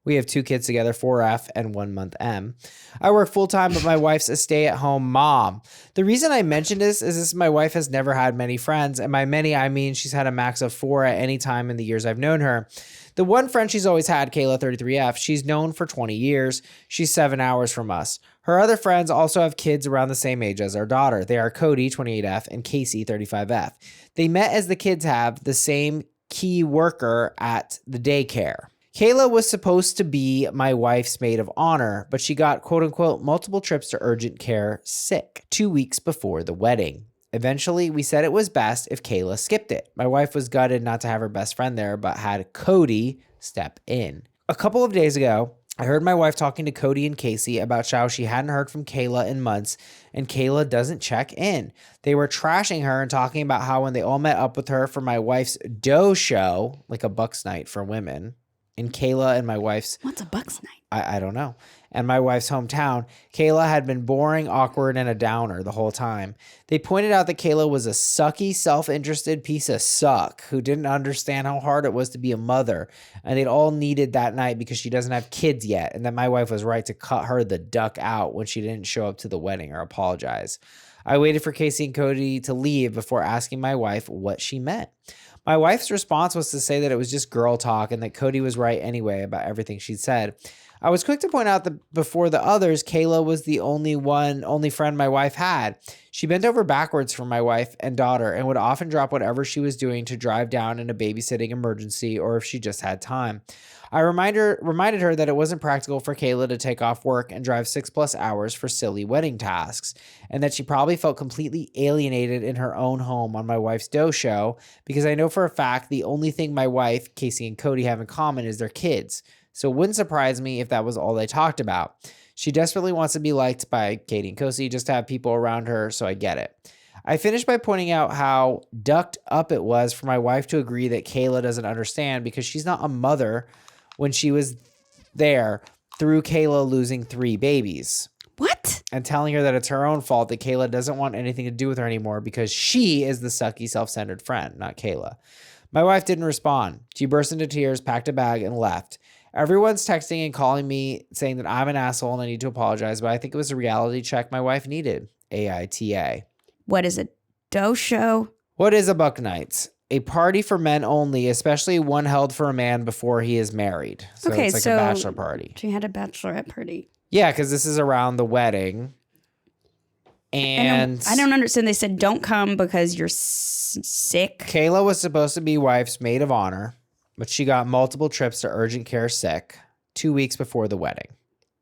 We have 2 kids together, 4F and 1 month M. I work full time, but my wife's a stay-at-home mom. The reason I mention this is my wife has never had many friends. And by many, I mean she's had a max of 4 at any time in the years I've known her. The one friend she's always had, Kayla, 33F, she's known for 20 years. She's 7 hours from us. Her other friends also have kids around the same age as our daughter. They are Cody, 28F, and Casey, 35F. They met as the kids have the same key worker at the daycare. Kayla was supposed to be my wife's maid of honor, but she got, quote unquote, multiple trips to urgent care sick 2 weeks before the wedding. Eventually, we said it was best if Kayla skipped it. My wife was gutted not to have her best friend there, but had Cody step in. A couple of days ago, I heard my wife talking to Cody and Casey about how she hadn't heard from Kayla in months, and Kayla doesn't check in. They were trashing her and talking about how when they all met up with her for my wife's dough show, like a Bucks night for women, in Kayla and my wife's... What's a Bucks night? I don't know. And my wife's hometown, Kayla had been boring, awkward, and a downer the whole time. They pointed out that Kayla was a sucky, self-interested piece of suck who didn't understand how hard it was to be a mother. And they'd all needed that night because she doesn't have kids yet. And that my wife was right to cut her the duck out when she didn't show up to the wedding or apologize. I waited for Casey and Cody to leave before asking my wife what she meant. My wife's response was to say that it was just girl talk and that Cody was right anyway about everything she'd said. I was quick to point out that before the others, Kayla was the only friend my wife had. She bent over backwards for my wife and daughter and would often drop whatever she was doing to drive down in a babysitting emergency or if she just had time. I reminded her that it wasn't practical for Kayla to take off work and drive 6+ hours for silly wedding tasks, and that she probably felt completely alienated in her own home on my wife's dough show because I know for a fact the only thing my wife, Casey, and Cody have in common is their kids. So it wouldn't surprise me if that was all they talked about. She desperately wants to be liked by Katie and Kosi just to have people around her, so I get it. I finished by pointing out how ducked up it was for my wife to agree that Kayla doesn't understand because she's not a mother when she was there through Kayla losing 3 babies. What? And telling her that it's her own fault that Kayla doesn't want anything to do with her anymore because she is the sucky, self-centered friend, not Kayla. My wife didn't respond. She burst into tears, packed a bag, and left. Everyone's texting and calling me saying that I'm an asshole and I need to apologize, but I think it was a reality check my wife needed. AITA. What is a dough show? What is a Buck Nights? A party for men only, especially one held for a man before he is married. So Okay, it's like so a bachelor party. She had a bachelorette party. Yeah, because this is around the wedding. And I don't understand. They said don't come because you're sick. Kayla was supposed to be wife's maid of honor, but she got multiple trips to urgent care sick 2 weeks before the wedding.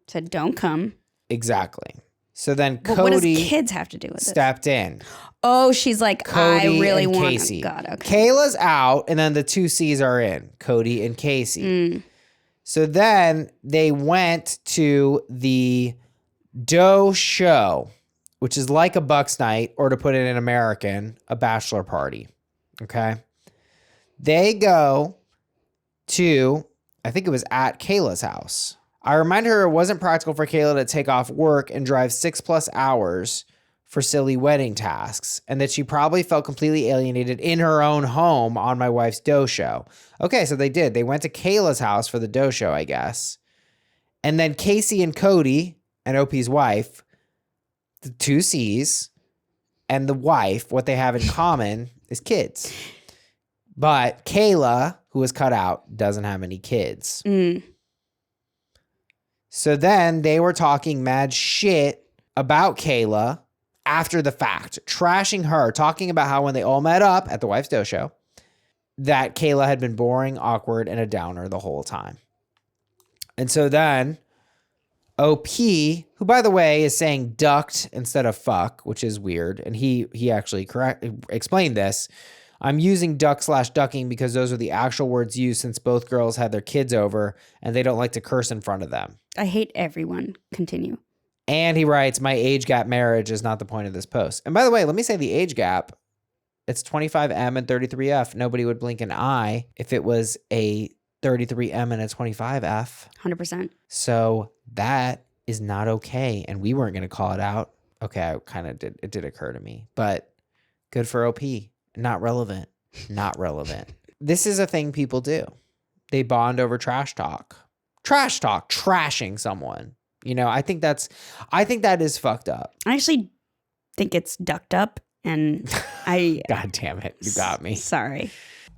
Said don't come. Exactly. So then But what does Cody kids have to do with it? stepped in. Oh, she's like, Cody I really and want Casey. God, okay. Kayla's out, and then the 2 C's are in, Cody and Casey. Mm. So then they went to the dough show, which is like a Bucks night, or to put it in American, a bachelor party. Okay. They go to, I think it was at Kayla's house. I reminded her it wasn't practical for Kayla to take off work and drive 6+ hours for silly wedding tasks, and that she probably felt completely alienated in her own home on my wife's dough show. Okay, so they did. They went to Kayla's house for the dough show, I guess. And then Casey and Cody, and OP's wife, the 2 C's, and the wife, what they have in common is kids. But Kayla, who was cut out, doesn't have any kids. Mm. So then they were talking mad shit about Kayla after the fact, trashing her, talking about how when they all met up at the wife's dough show, that Kayla had been boring, awkward, and a downer the whole time. And so then OP, who by the way is saying ducked instead of fuck, which is weird, and he actually explained this. I'm using duck/ducking because those are the actual words used since both girls had their kids over and they don't like to curse in front of them. I hate everyone. Continue. And he writes, my age gap marriage is not the point of this post. And by the way, let me say the age gap. It's 25M and 33F. Nobody would blink an eye if it was a 33M and a 25F. 100%. So that is not okay. And we weren't going to call it out. Okay, it did occur to me. But good for OP. Not relevant. Not relevant. This is a thing people do. They bond over trash talk. trash talk, trashing someone. You know, I think that is fucked up. I actually think it's ducked up, and God damn it, you got me. Sorry.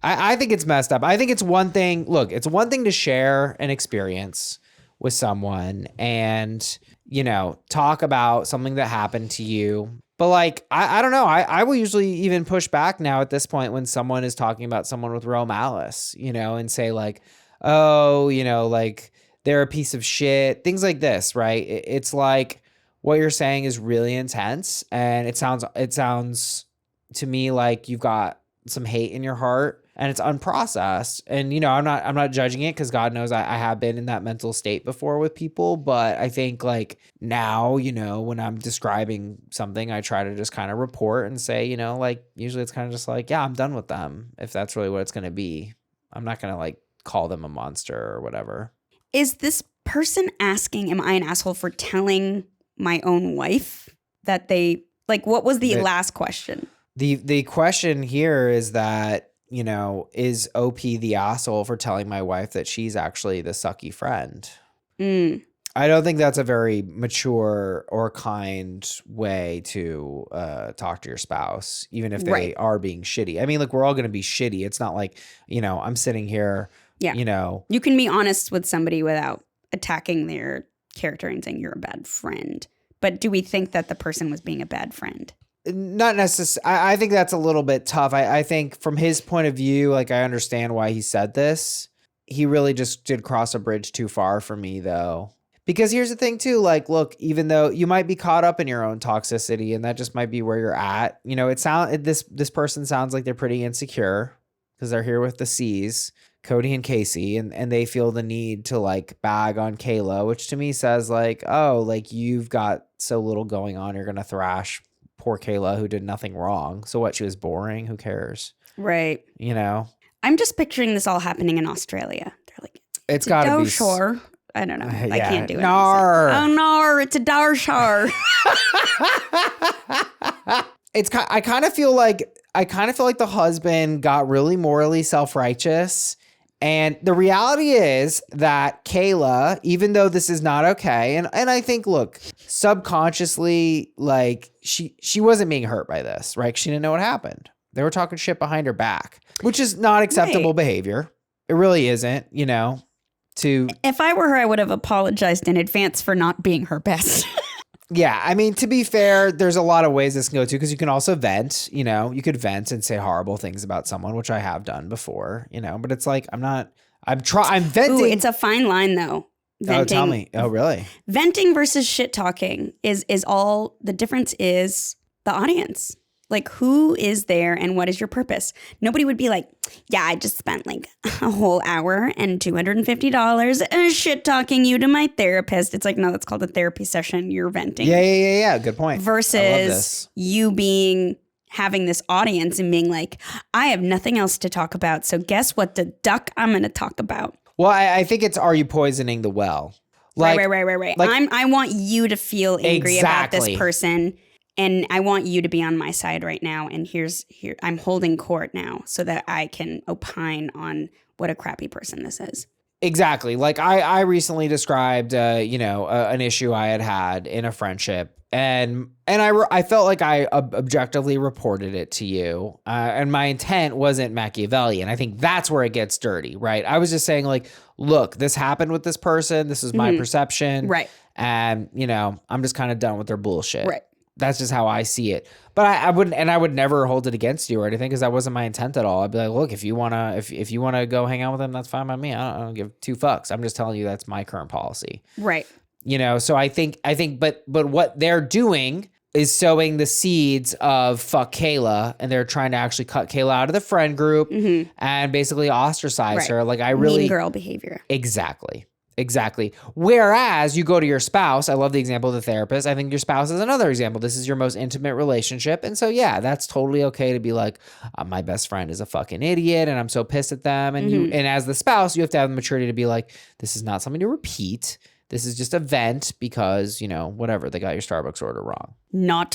I think it's messed up. I think it's one thing. Look, it's one thing to share an experience with someone and, you know, talk about something that happened to you. But like, I don't know. I will usually even push back now at this point when someone is talking about someone with real malice, you know, and say like, oh, you know, like they're a piece of shit, things like this, right? It's like what you're saying is really intense, and it sounds to me like you've got some hate in your heart and it's unprocessed. And, you know, I'm not judging it because God knows I have been in that mental state before with people. But I think like now, you know, when I'm describing something, I try to just kind of report and say, you know, like usually it's kind of just like, yeah, I'm done with them. If that's really what it's going to be, I'm not going to like call them a monster or whatever. Is this person asking, am I an asshole for telling my own wife that they, like, what was the last question? The question here is that, you know, is OP the asshole for telling my wife that she's actually the sucky friend? I don't think that's a very mature or kind way to talk to your spouse, even if they are being shitty. I mean, look, we're all going to be shitty. It's not like, you know, I'm sitting here, you know. You can be honest with somebody without attacking their character and saying you're a bad friend. But do we think that the person was being a bad friend? Not necessarily. I think that's a little bit tough. I think from his point of view, like I understand why he said this. He really just did cross a bridge too far for me, though. Because here's the thing, too. Like, look, even though you might be caught up in your own toxicity, and that just might be where you're at. You know, this person sounds like they're pretty insecure because they're here with the C's, Cody and Casey, and they feel the need to like bag on Kayla, which to me says like, oh, like you've got so little going on, you're gonna thrash poor Kayla who did nothing wrong. So what, she was boring? Who cares? Right. You know? I'm just picturing this all happening in Australia. They're like, it's gotta be shore. I don't know. Yeah. I can't do it. Nar. Oh, nar. It's a darshar. I kind of feel like the husband got really morally self-righteous. And the reality is that Kayla, even though this is not okay, and I think, look, subconsciously, like she wasn't being hurt by this, right? She didn't know what happened. They were talking shit behind her back, which is not acceptable behavior. It really isn't, you know. If I were her, I would have apologized in advance for not being her best. Yeah, I mean, to be fair, there's a lot of ways this can go to, because you can also vent, you know, you could vent and say horrible things about someone, which I have done before, you know, but it's like, I'm venting. Ooh, it's a fine line though. Venting. Oh, tell me. Oh, really? Venting versus shit talking is all, the difference is the audience. Like, who is there and what is your purpose? Nobody would be like, yeah, I just spent like a whole hour and $250 shit talking you to my therapist. It's like, no, that's called a therapy session. You're venting. Yeah. Good point. Versus you having this audience and being like, I have nothing else to talk about. So guess what? The duck I'm going to talk about. Well, I think it's, are you poisoning the well? Like, right. Like, I want you to feel angry about this person. And I want you to be on my side right now. And here, I'm holding court now so that I can opine on what a crappy person this is. Exactly. Like I recently described, an issue I had in a friendship, and I felt like I objectively reported it to you, and my intent wasn't Machiavellian. I think that's where it gets dirty, right? I was just saying like, look, this happened with this person. This is my perception, right? And I'm just kind of done with their bullshit, right? That's just how I see it. But I would never hold it against you or anything, because that wasn't my intent at all. I'd be like, look, if you wanna go hang out with him, that's fine by me. I don't give two fucks. I'm just telling you that's my current policy. Right. So I think, but what they're doing is sowing the seeds of fuck Kayla, and they're trying to actually cut Kayla out of the friend group and basically ostracize her. Like mean girl behavior. Exactly. Whereas you go to your spouse, I love the example of the therapist. I think your spouse is another example. This is your most intimate relationship. And so, yeah, that's totally okay to be like, my best friend is a fucking idiot and I'm so pissed at them. And and as the spouse, you have to have the maturity to be like, this is not something to repeat. This is just a vent because, whatever, they got your Starbucks order wrong. Not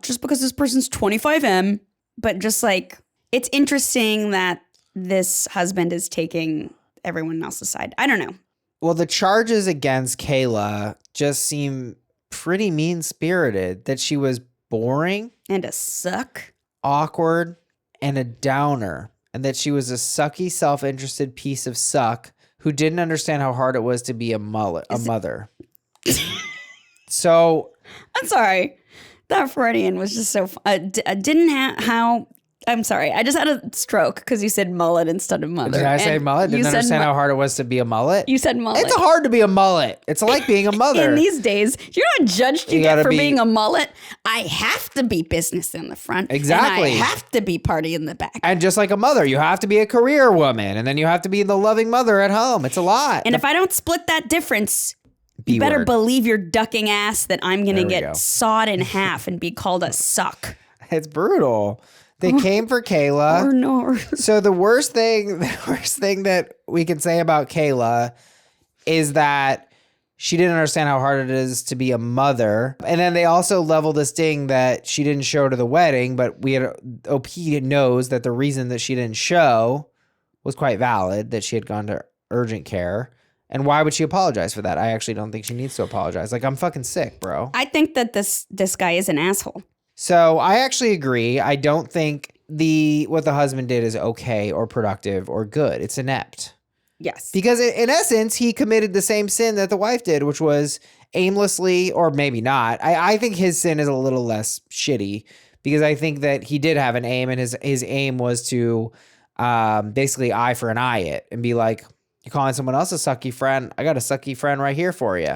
just because this person's 25M, but just like, it's interesting that this husband is taking everyone else's side. I don't know. Well, the charges against Kayla just seem pretty mean-spirited, that she was boring And a suck. awkward, and a downer, and that she was a sucky, self-interested piece of suck who didn't understand how hard it was to be a mother. So I'm sorry. That Freudian was just so didn't how I'm sorry. I just had a stroke because you said mullet instead of mother. did I say And mullet? you Didn't said understand how hard it was to be a mullet? You said mullet. It's hard to be a mullet. It's like being a mother. In these days, you know how judged you You get gotta for be- being a mullet? I have to be business in the front. Exactly. And I have to be party in the back. And just like a mother, you have to be a career woman, and then you have to be the loving mother at home. It's a lot. And if I don't split that difference, B you better word. believe your ducking ass that I'm going to There we go. get sawed in half and be called a suck. It's brutal. They came for Kayla. Or no. So the worst thing that we can say about Kayla is that she didn't understand how hard it is to be a mother. And then they also leveled this ding that she didn't show to the wedding, but OP knows that the reason that she didn't show was quite valid, that she had gone to urgent care. And why would she apologize for that? I actually don't think she needs to apologize. Like, I'm fucking sick, bro. I think that this guy is an asshole. So I actually agree. I don't think what the husband did is okay or productive or good. It's inept. Yes. Because in essence, he committed the same sin that the wife did, which was aimlessly, or maybe not. I think his sin is a little less shitty because I think that he did have an aim, and his aim was to basically eye for an eye it and be like, you're calling someone else a sucky friend? I got a sucky friend right here for you.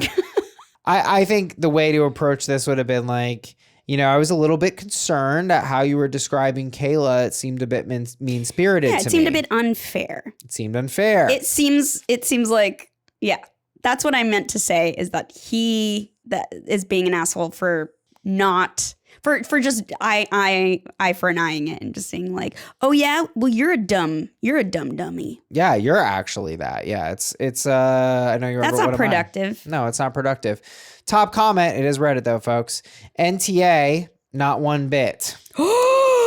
I think the way to approach this would have been like, you know, I was a little bit concerned at how you were describing Kayla. It seemed a bit mean-spirited to me. Yeah, it seemed a bit unfair. It seemed unfair. It seems like, yeah, that's what I meant to say, is that that is being an asshole for not, for just eye for an eyeing it and just saying like, oh yeah, well you're a dumb dummy. Yeah, you're actually that. Yeah, it's I know you're. That's not productive. No, it's not productive. Top comment. It is Reddit though, folks. NTA, not one bit.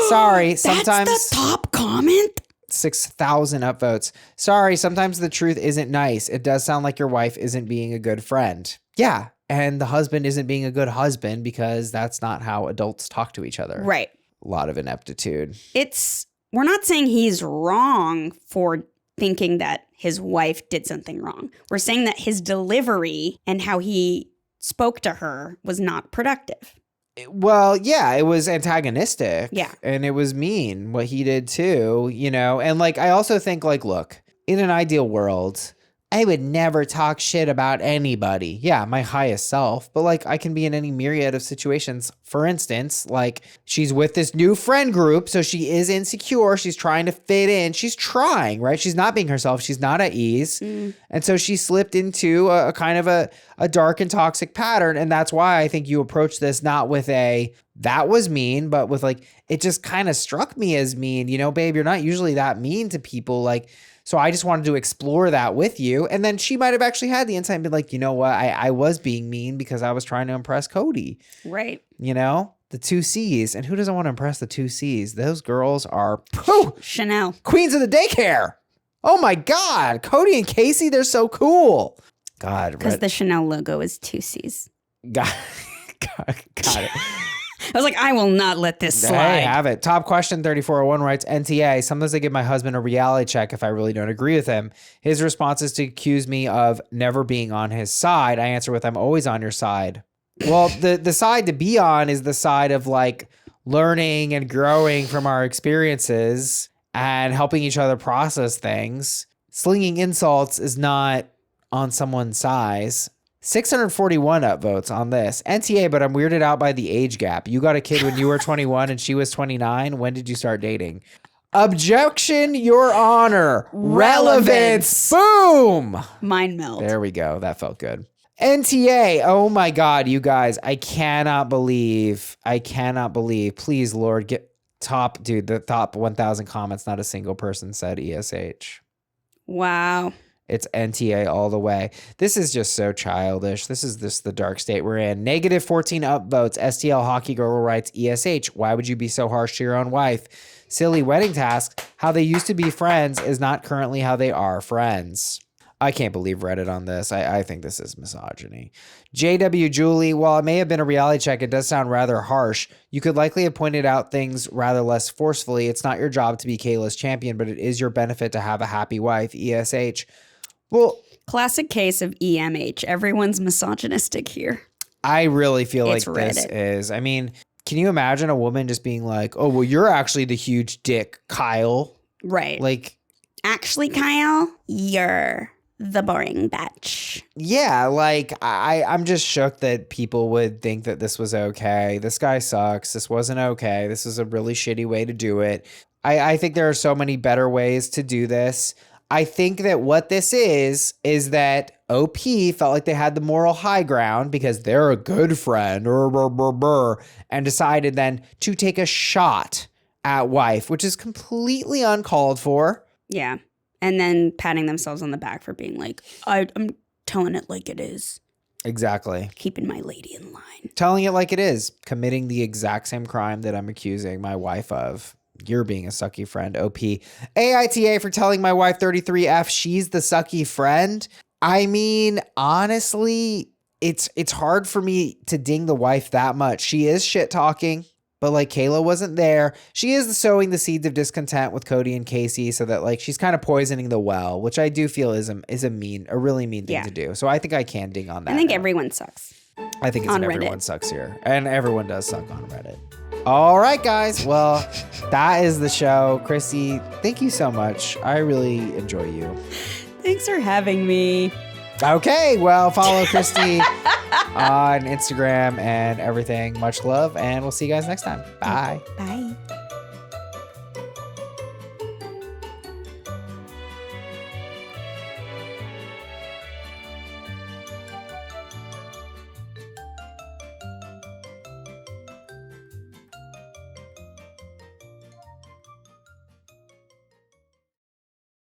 Sorry, sometimes That's the top comment. 6,000 upvotes. Sorry, sometimes the truth isn't nice. It does sound like your wife isn't being a good friend. Yeah, and the husband isn't being a good husband because that's not how adults talk to each other. Right. A lot of ineptitude. We're not saying he's wrong for thinking that his wife did something wrong. We're saying that his delivery and how he spoke to her was not productive. Well, yeah, it was antagonistic. Yeah. And it was mean what he did too, you know? And like, I also think like, look, in an ideal world, I would never talk shit about anybody. Yeah, my highest self. But like, I can be in any myriad of situations. For instance, like she's with this new friend group. So she is insecure. She's trying to fit in. She's trying, right? She's not being herself. She's not at ease. And so she slipped into a kind of a dark and toxic pattern. And that's why I think you approach this not with that was mean, but with like, it just kind of struck me as mean. You know, babe, you're not usually that mean to people. Like, so I just wanted to explore that with you. And then she might have actually had the insight and been like, you know what? I was being mean because I was trying to impress Cody. Right. You know, the 2 C's. And who doesn't want to impress the 2 C's? Those girls are Chanel. queens of the daycare. Oh my God. Cody and Casey, they're so cool. God. Because the Chanel logo is 2 C's. Got it. I was like, I will not let this slide. Hey, have it. Top question 3401 writes, NTA, sometimes I give my husband a reality check if I really don't agree with him. His response is to accuse me of never being on his side. I answer with, I'm always on your side. Well, the side to be on is the side of like learning and growing from our experiences and helping each other process things. Slinging insults is not on someone's size. 641 upvotes on this. NTA, but I'm weirded out by the age gap. You got a kid when you were 21 and she was 29. When did you start dating? Objection, Your Honor. Relevance. Boom. Mind meld. There we go. That felt good. NTA. Oh my God, you guys. I cannot believe. Please, Lord, get the top 1,000 comments. Not a single person said ESH. Wow. It's NTA all the way. This is just so childish. This is just the dark state we're in. Negative 14 upvotes. STL Hockey Girl writes, ESH, why would you be so harsh to your own wife? Silly wedding task. How they used to be friends is not currently how they are friends. I can't believe Reddit on this. I think this is misogyny. JW Julie, while it may have been a reality check, it does sound rather harsh. You could likely have pointed out things rather less forcefully. It's not your job to be Kayla's champion, but it is your benefit to have a happy wife. ESH. Well, classic case of EMH. Everyone's misogynistic here. I really feel It's like this Reddit. is, I mean, can you imagine a woman just being like, oh, well, you're actually the huge dick, Kyle. Right. Like, actually, Kyle, you're the boring bitch. yeah, like I'm just shook that people would think that this was okay. This guy sucks. This wasn't okay. This is a really shitty way to do it. I think there are so many better ways to do this. I think that what this is that OP felt like they had the moral high ground because they're a good friend and decided then to take a shot at wife, which is completely uncalled for. Yeah. And then patting themselves on the back for being like, I'm telling it like it is. Exactly. Keeping my lady in line. Telling it like it is. Committing the exact same crime that I'm accusing my wife of. You're being a sucky friend, OP. AITA for telling my wife 33F she's the sucky friend. I mean, honestly, it's hard for me to ding the wife that much. She is shit talking, but like Kayla wasn't there. She is sowing the seeds of discontent with Cody and Casey so that like she's kind of poisoning the well, which I do feel is a really mean thing to do. So I think I can ding on that. I think note. everyone sucks. I think it's on an everyone Reddit. sucks here. And everyone does suck on Reddit. All right, guys. Well, that is the show. Christy, thank you so much. I really enjoy you. Thanks for having me. Okay, well, follow Christy on Instagram and everything. Much love, and we'll see you guys next time. Bye. Bye.